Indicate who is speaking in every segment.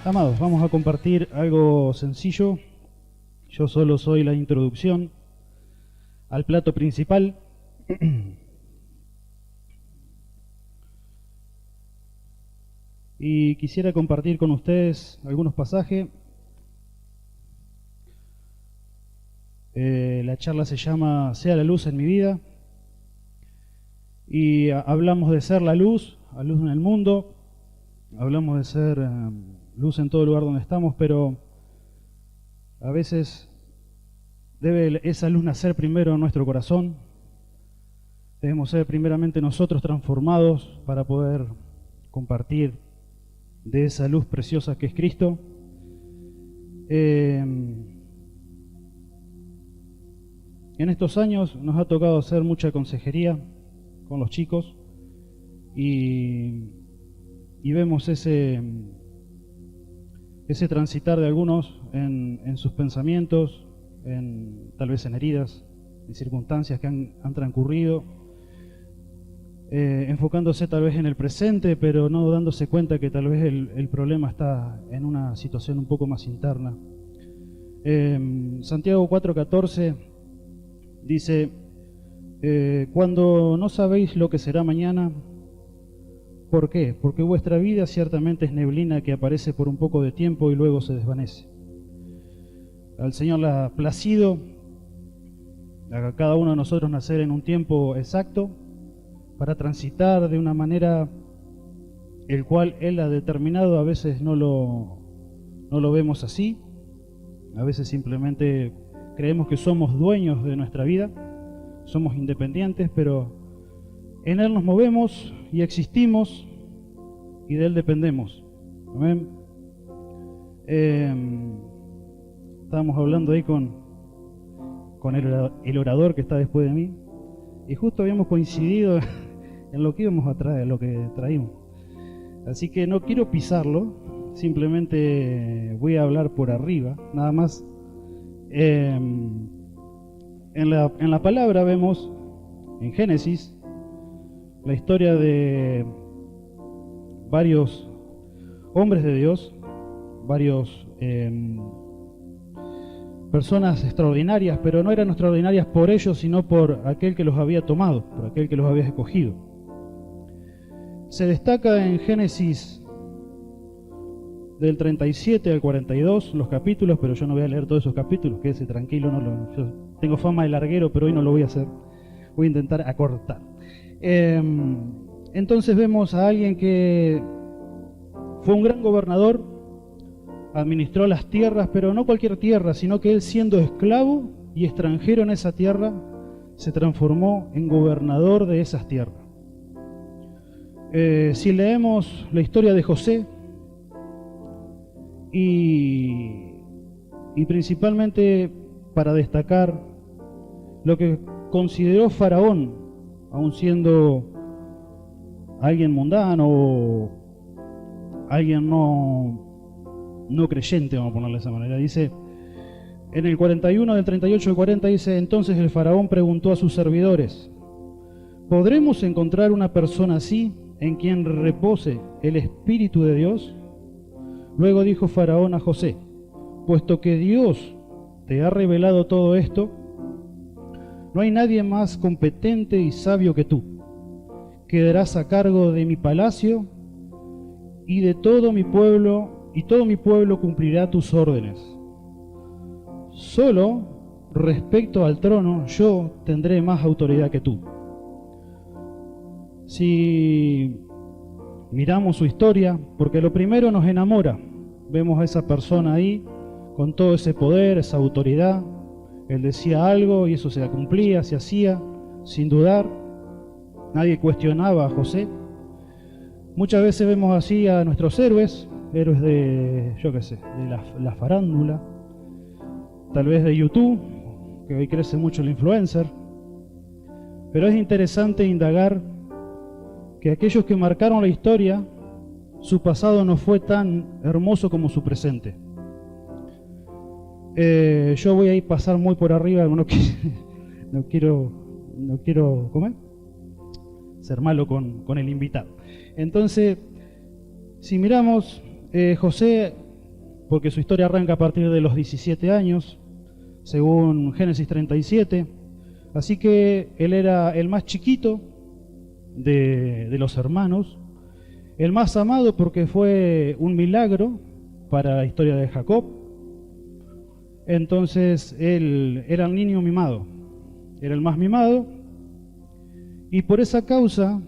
Speaker 1: Amados, vamos a compartir algo sencillo. Yo solo soy la introducción al plato principal. Y quisiera compartir con ustedes algunos pasajes. La charla se llama Sea la luz en mi vida. Y hablamos de ser la luz en el mundo. Hablamos de ser luz en todo lugar donde estamos, pero a veces debe esa luz nacer primero en nuestro corazón. Debemos ser primeramente nosotros transformados para poder compartir de esa luz preciosa que es Cristo. En estos años nos ha tocado hacer mucha consejería con los chicos y vemos ese transitar de algunos en sus pensamientos, tal vez en heridas, en circunstancias que han transcurrido, enfocándose tal vez en el presente, pero no dándose cuenta que tal vez el problema está en una situación un poco más interna. Santiago 4:14 dice, cuando no sabéis lo que será mañana, ¿por qué? Porque vuestra vida ciertamente es neblina que aparece por un poco de tiempo y luego se desvanece. Al Señor le ha placido a cada uno de nosotros nacer en un tiempo exacto para transitar de una manera el cual Él ha determinado. A veces no lo vemos así, a veces simplemente creemos que somos dueños de nuestra vida, somos independientes, pero en Él nos movemos y existimos y de Él dependemos. Amén. Estábamos hablando ahí con el orador que está después de mí y justo habíamos coincidido en lo que íbamos a traer, lo que traímos. Así que no quiero pisarlo, simplemente voy a hablar por arriba, nada más. En la palabra vemos en Génesis la historia de varios hombres de Dios, varios personas extraordinarias, pero no eran extraordinarias por ellos, sino por aquel que los había tomado, por aquel que los había escogido. Se destaca en Génesis del 37 al 42 los capítulos, pero yo no voy a leer todos esos capítulos, quédese tranquilo, yo tengo fama de larguero, pero hoy no lo voy a hacer, voy a intentar acortar. Entonces vemos a alguien que fue un gran gobernador, administró las tierras, pero no cualquier tierra, sino que él, siendo esclavo y extranjero en esa tierra, se transformó en gobernador de esas tierras. Si leemos la historia de José y principalmente para destacar lo que consideró Faraón, aun siendo alguien mundano o alguien no creyente, vamos a ponerle de esa manera. Dice, en el 41 del 38 al 40 dice, entonces el faraón preguntó a sus servidores, ¿podremos encontrar una persona así en quien repose el Espíritu de Dios? Luego dijo Faraón a José, puesto que Dios te ha revelado todo esto, no hay nadie más competente y sabio que tú. Quedarás a cargo de mi palacio y de todo mi pueblo, y todo mi pueblo cumplirá tus órdenes. Solo respecto al trono yo tendré más autoridad que tú. Si miramos su historia, porque lo primero nos enamora, vemos a esa persona ahí con todo ese poder, esa autoridad. Él decía algo y eso se cumplía, se hacía sin dudar. Nadie cuestionaba a José. Muchas veces vemos así a nuestros héroes de, yo qué sé, de la farándula, tal vez de YouTube, que hoy crece mucho el influencer. Pero es interesante indagar que aquellos que marcaron la historia, su pasado no fue tan hermoso como su presente. Yo voy a ir pasar muy por arriba, no quiero ser malo con el invitado. Entonces, si miramos, José porque su historia arranca a partir de los 17 años, según Génesis 37. Así que él era el más chiquito de los hermanos, el más amado porque fue un milagro para la historia de Jacob. Entonces él era el niño mimado, era el más mimado, y por esa causa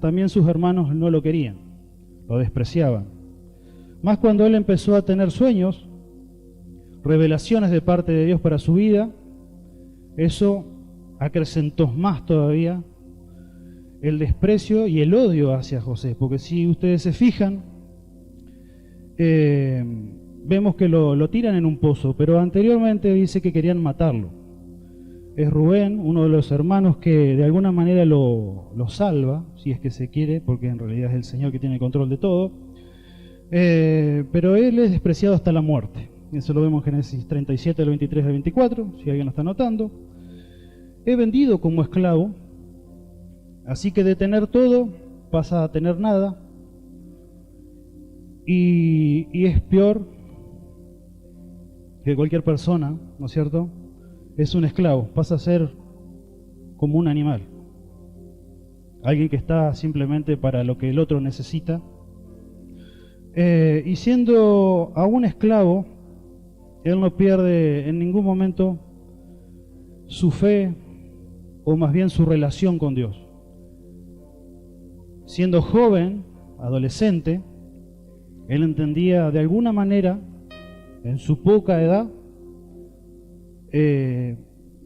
Speaker 1: también sus hermanos no lo querían, lo despreciaban. Más cuando él empezó a tener sueños, revelaciones de parte de Dios para su vida, eso acrecentó más todavía el desprecio y el odio hacia José, porque si ustedes se fijan, vemos que lo tiran en un pozo, pero anteriormente dice que querían matarlo. Es Rubén, uno de los hermanos, que de alguna manera lo salva, si es que se quiere, porque en realidad es el Señor que tiene control de todo, pero él es despreciado hasta la muerte. Eso lo vemos en Génesis 37, del 23 al 24, si alguien lo está notando. He vendido como esclavo, así que de tener todo pasa a tener nada, y es peor que cualquier persona, ¿no es cierto? Es un esclavo, pasa a ser como un animal, alguien que está simplemente para lo que el otro necesita. Y siendo aún esclavo, él no pierde en ningún momento su fe, o más bien su relación con Dios. Siendo joven, adolescente, él entendía de alguna manera, en su poca edad,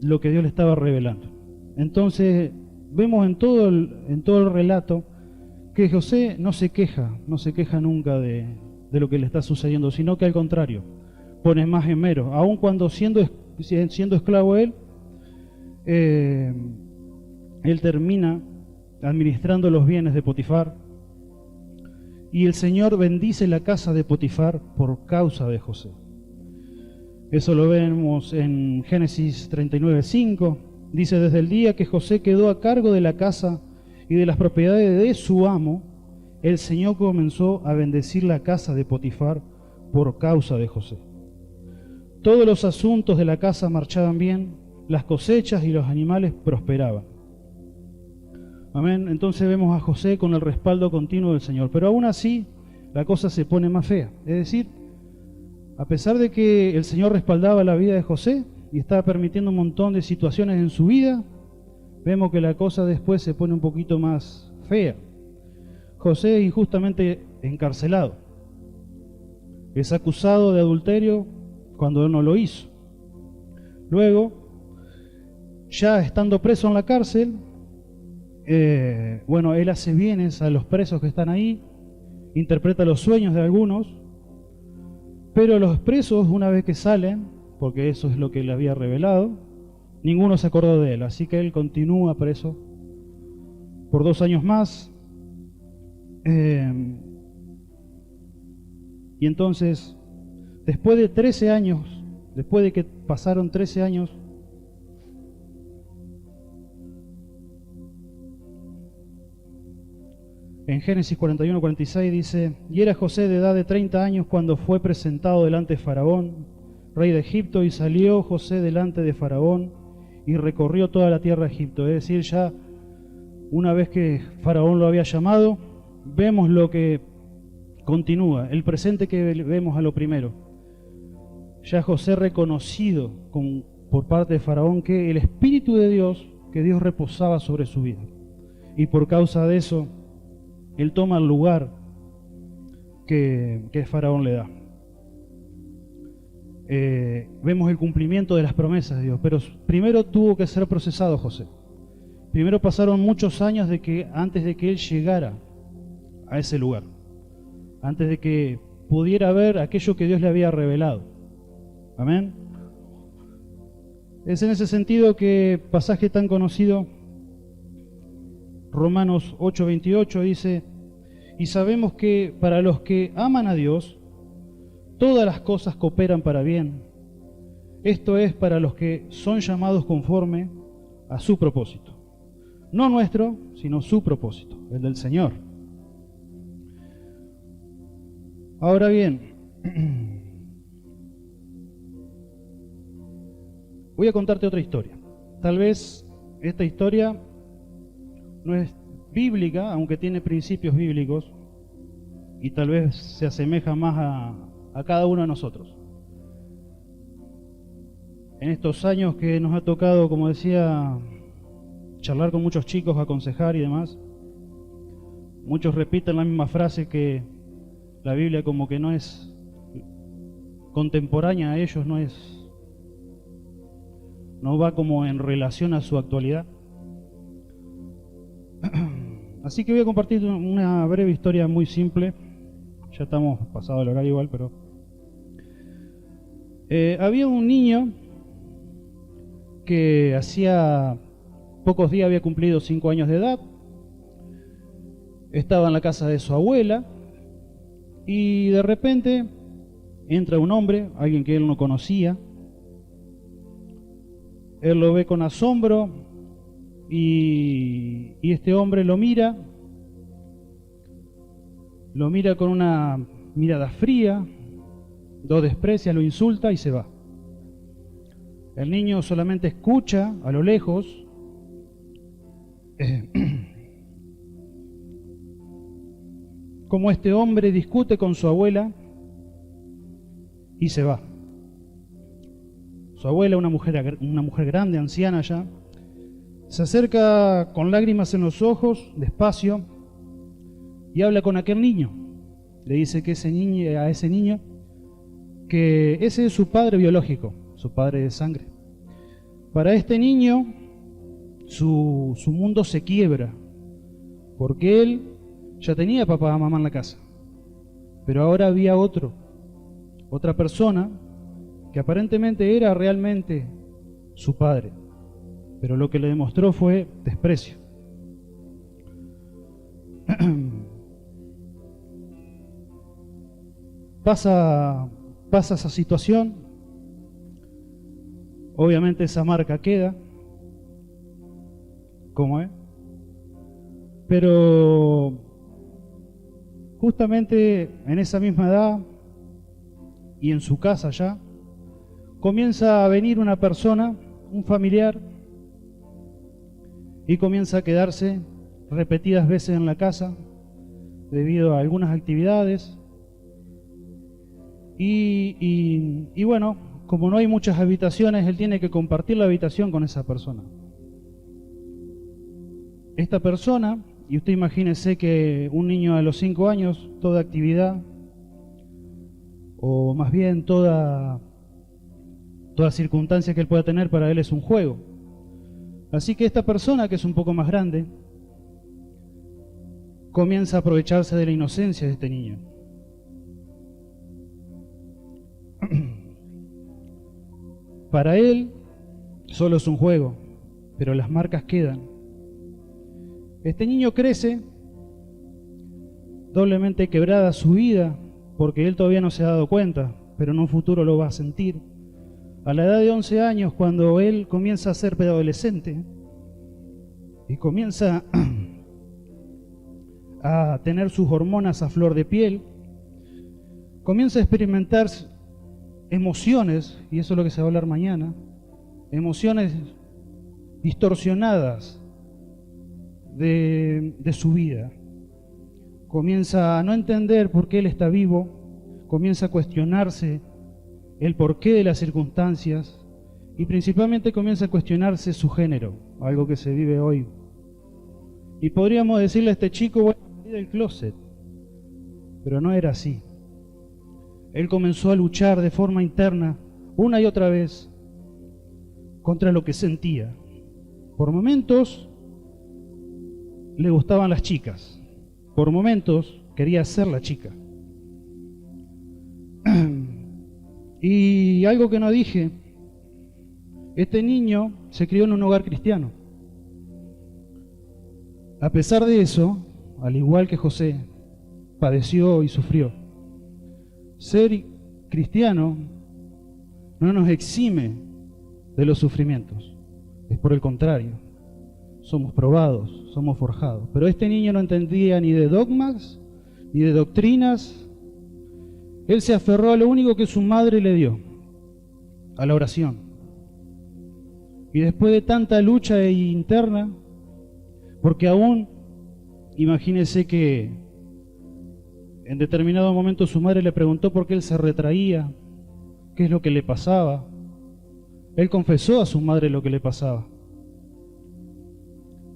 Speaker 1: lo que Dios le estaba revelando. Entonces vemos en todo el relato que José no se queja nunca de lo que le está sucediendo, sino que al contrario, pone más esmero. Aun cuando siendo esclavo él termina administrando los bienes de Potifar, y el Señor bendice la casa de Potifar por causa de José. Eso lo vemos en Génesis 39:5. Dice: desde el día que José quedó a cargo de la casa y de las propiedades de su amo, el Señor comenzó a bendecir la casa de Potifar por causa de José. Todos los asuntos de la casa marchaban bien, las cosechas y los animales prosperaban. Amén. Entonces vemos a José con el respaldo continuo del Señor. Pero aún así, la cosa se pone más fea. Es decir, a pesar de que el Señor respaldaba la vida de José y estaba permitiendo un montón de situaciones en su vida, vemos que la cosa después se pone un poquito más fea. José es injustamente encarcelado. Es acusado de adulterio cuando no lo hizo. Luego, ya estando preso en la cárcel, él hace bienes a los presos que están ahí, interpreta los sueños de algunos, pero los presos, una vez que salen, porque eso es lo que le había revelado, ninguno se acordó de él, así que él continúa preso por 2 años más. Y entonces, después de 13 años, después de que pasaron 13 años, en Génesis 41:46 dice: y era José de edad de 30 años cuando fue presentado delante de Faraón, rey de Egipto, y salió José delante de Faraón y recorrió toda la tierra de Egipto. Es decir, ya una vez que Faraón lo había llamado, vemos lo que continúa, el presente que vemos a lo primero. Ya José reconocido por parte de Faraón que el Espíritu de Dios, que Dios reposaba sobre su vida. Y por causa de eso, él toma el lugar que Faraón le da. Vemos el cumplimiento de las promesas de Dios, pero primero tuvo que ser procesado José. Primero pasaron muchos años antes de que él llegara a ese lugar, antes de que pudiera ver aquello que Dios le había revelado. Amén. Es en ese sentido que pasaje tan conocido, Romanos 8:28, dice: y sabemos que para los que aman a Dios, todas las cosas cooperan para bien. Esto es, para los que son llamados conforme a su propósito. No nuestro, sino su propósito, el del Señor. Ahora bien, Voy a contarte otra historia. Tal vez esta historia no es bíblica, aunque tiene principios bíblicos, y tal vez se asemeja más a cada uno de nosotros. En estos años que nos ha tocado, como decía, charlar con muchos chicos, aconsejar y demás, muchos repiten la misma frase, que la Biblia como que no es contemporánea a ellos, no va como en relación a su actualidad. Así que voy a compartir una breve historia muy simple. Ya estamos pasado el horario igual, pero había un niño que hacía pocos días había cumplido 5 años de edad. Estaba en la casa de su abuela y de repente entra un hombre, alguien que él no conocía. Él lo ve con asombro y este hombre lo mira con una mirada fría, lo desprecia, lo insulta y se va. El niño solamente escucha a lo lejos cómo este hombre discute con su abuela y se va. Su abuela, una mujer grande, anciana ya, se acerca con lágrimas en los ojos, despacio, y habla con aquel niño. Le dice que a ese niño que ese es su padre biológico, su padre de sangre. Para este niño su mundo se quiebra, porque él ya tenía papá y mamá en la casa, pero ahora había otra persona que aparentemente era realmente su padre, pero lo que le demostró fue desprecio. Pasa esa situación, obviamente esa marca queda, como es, pero justamente en esa misma edad y en su casa ya, comienza a venir una persona, un familiar, y comienza a quedarse repetidas veces en la casa debido a algunas actividades. Y bueno, como no hay muchas habitaciones, él tiene que compartir la habitación con esa persona. Esta persona, y usted imagínese que un niño a los 5 años, toda actividad, o más bien toda circunstancia que él pueda tener para él es un juego. Así que esta persona, que es un poco más grande, comienza a aprovecharse de la inocencia de este niño. Para él solo es un juego, pero las marcas quedan. Este niño crece doblemente quebrada su vida, porque él todavía no se ha dado cuenta, pero en un futuro lo va a sentir. A la edad de 11 años, cuando él comienza a ser preadolescente y comienza a tener sus hormonas a flor de piel, comienza a experimentar emociones, y eso es lo que se va a hablar mañana, emociones distorsionadas de su vida. Comienza a no entender por qué él está vivo, comienza a cuestionarse el porqué de las circunstancias y principalmente comienza a cuestionarse su género, algo que se vive hoy. Y podríamos decirle a este chico, bueno, salí del closet, pero no era así. Él comenzó a luchar de forma interna, una y otra vez, contra lo que sentía. Por momentos le gustaban las chicas, por momentos quería ser la chica. Y algo que no dije, este niño se crió en un hogar cristiano. A pesar de eso, al igual que José, padeció y sufrió. Ser cristiano no nos exime de los sufrimientos, es por el contrario, somos probados, somos forjados. Pero este niño no entendía ni de dogmas, ni de doctrinas, Él se aferró a lo único que su madre le dio, a la oración. Y después de tanta lucha interna, porque aún, imagínese que en determinado momento su madre le preguntó por qué él se retraía, qué es lo que le pasaba. Él confesó a su madre lo que le pasaba.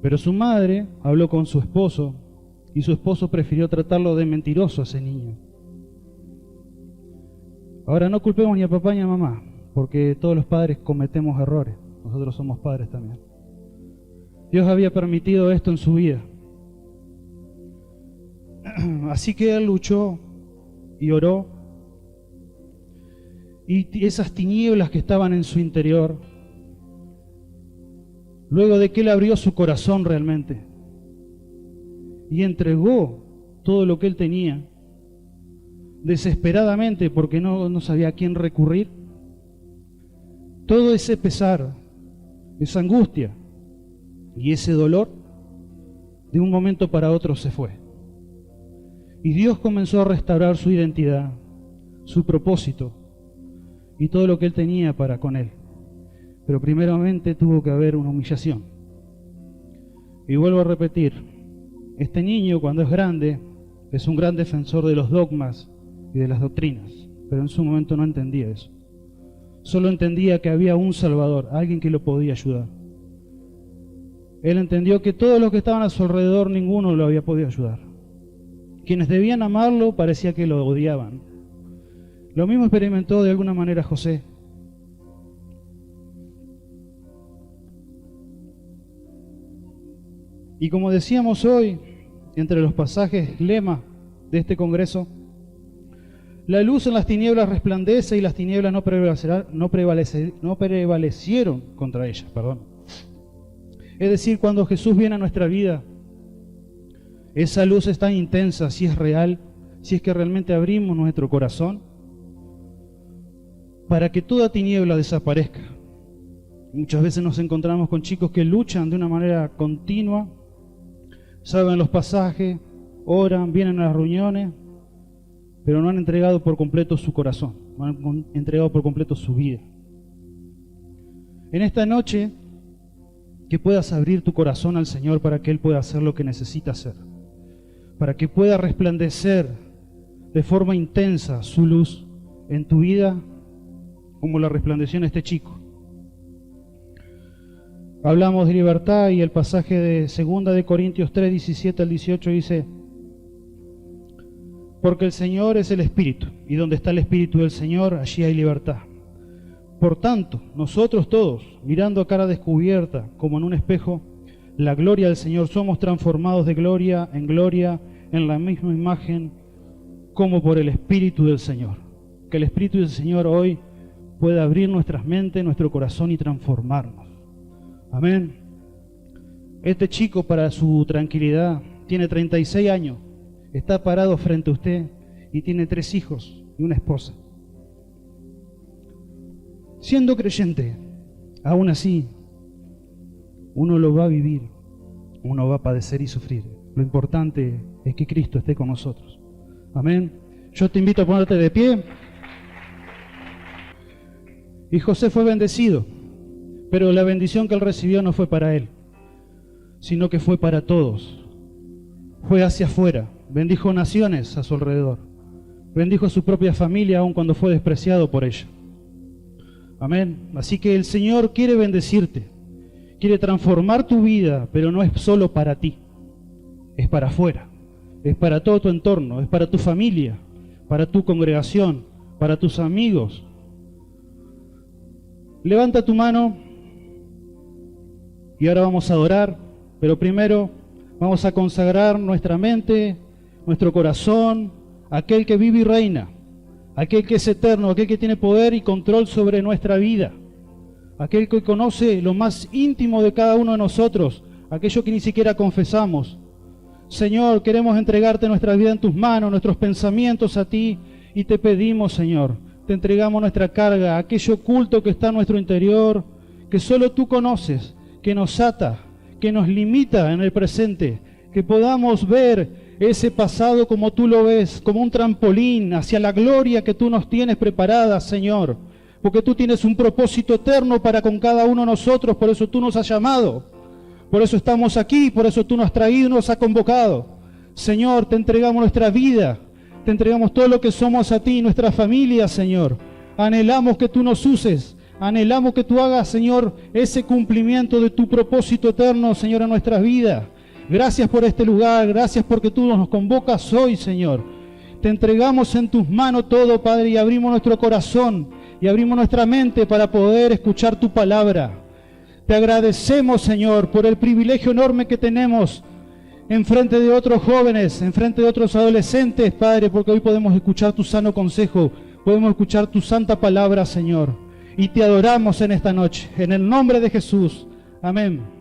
Speaker 1: Pero su madre habló con su esposo y su esposo prefirió tratarlo de mentiroso a ese niño. Ahora no culpemos ni a papá ni a mamá, porque todos los padres cometemos errores. Nosotros somos padres también. Dios había permitido esto en su vida. Así que él luchó y oró. Y esas tinieblas que estaban en su interior, luego de que él abrió su corazón realmente y entregó todo lo que él tenía, desesperadamente porque no sabía a quién recurrir, todo ese pesar, esa angustia y ese dolor, de un momento para otro se fue. Y Dios comenzó a restaurar su identidad, su propósito y todo lo que él tenía para con él. Pero primeramente tuvo que haber una humillación. Y vuelvo a repetir, este niño cuando es grande es un gran defensor de los dogmas y de las doctrinas, pero en su momento no entendía eso. Solo entendía que había un Salvador, alguien que lo podía ayudar. Él entendió que todos los que estaban a su alrededor, ninguno lo había podido ayudar. Quienes debían amarlo parecía que lo odiaban. Lo mismo experimentó de alguna manera José. Y como decíamos hoy, entre los pasajes lema de este congreso, la luz en las tinieblas resplandece y las tinieblas no prevalecieron contra ellas. Es decir, cuando Jesús viene a nuestra vida, esa luz es tan intensa, si es real, si es que realmente abrimos nuestro corazón, para que toda tiniebla desaparezca. Muchas veces nos encontramos con chicos que luchan de una manera continua, saben los pasajes, oran, vienen a las reuniones, pero no han entregado por completo su corazón, no han entregado por completo su vida. En esta noche, que puedas abrir tu corazón al Señor para que Él pueda hacer lo que necesita hacer, para que pueda resplandecer de forma intensa su luz en tu vida, como la resplandeció en este chico. Hablamos de libertad y el pasaje de 2 de Corintios 3, 17 al 18 dice: porque el Señor es el Espíritu, y donde está el Espíritu del Señor, allí hay libertad. Por tanto, nosotros todos, mirando a cara descubierta, como en un espejo, la gloria del Señor, somos transformados de gloria en la misma imagen, como por el Espíritu del Señor. Que el Espíritu del Señor hoy pueda abrir nuestras mentes, nuestro corazón y transformarnos. Amén. Este chico, para su tranquilidad, tiene 36 años, está parado frente a usted y tiene 3 hijos y una esposa. Siendo creyente, aún así, uno lo va a vivir, uno va a padecer y sufrir. Lo importante es que Cristo esté con nosotros. Amén. Yo te invito a ponerte de pie. Y José fue bendecido, pero la bendición que él recibió no fue para él, sino que fue para todos. Fue hacia afuera, bendijo naciones a su alrededor, bendijo a su propia familia aun cuando fue despreciado por ella. Amén. Así que el Señor quiere bendecirte, quiere transformar tu vida, pero no es solo para ti, es para afuera, es para todo tu entorno, es para tu familia, para tu congregación, para tus amigos. Levanta tu mano y ahora vamos a adorar, pero primero vamos a consagrar nuestra mente, nuestro corazón, a aquel que vive y reina, aquel que es eterno, aquel que tiene poder y control sobre nuestra vida, aquel que conoce lo más íntimo de cada uno de nosotros, aquello que ni siquiera confesamos. Señor, queremos entregarte nuestra vida en tus manos, nuestros pensamientos a ti, y te pedimos, Señor, te entregamos nuestra carga, aquello oculto que está en nuestro interior, que solo tú conoces, que nos ata, que nos limita en el presente, que podamos ver ese pasado como tú lo ves, como un trampolín hacia la gloria que tú nos tienes preparada, Señor. Porque tú tienes un propósito eterno para con cada uno de nosotros, por eso tú nos has llamado. Por eso estamos aquí, por eso tú nos has traído y nos has convocado. Señor, te entregamos nuestra vida, te entregamos todo lo que somos a ti, nuestra familia, Señor. Anhelamos que tú nos uses, anhelamos que tú hagas, Señor, ese cumplimiento de tu propósito eterno, Señor, en nuestras vidas. Gracias por este lugar, gracias porque tú nos convocas hoy, Señor. Te entregamos en tus manos todo, Padre, y abrimos nuestro corazón y abrimos nuestra mente para poder escuchar tu palabra. Te agradecemos, Señor, por el privilegio enorme que tenemos en frente de otros jóvenes, en frente de otros adolescentes, Padre, porque hoy podemos escuchar tu sano consejo, podemos escuchar tu santa palabra, Señor. Y te adoramos en esta noche, en el nombre de Jesús. Amén.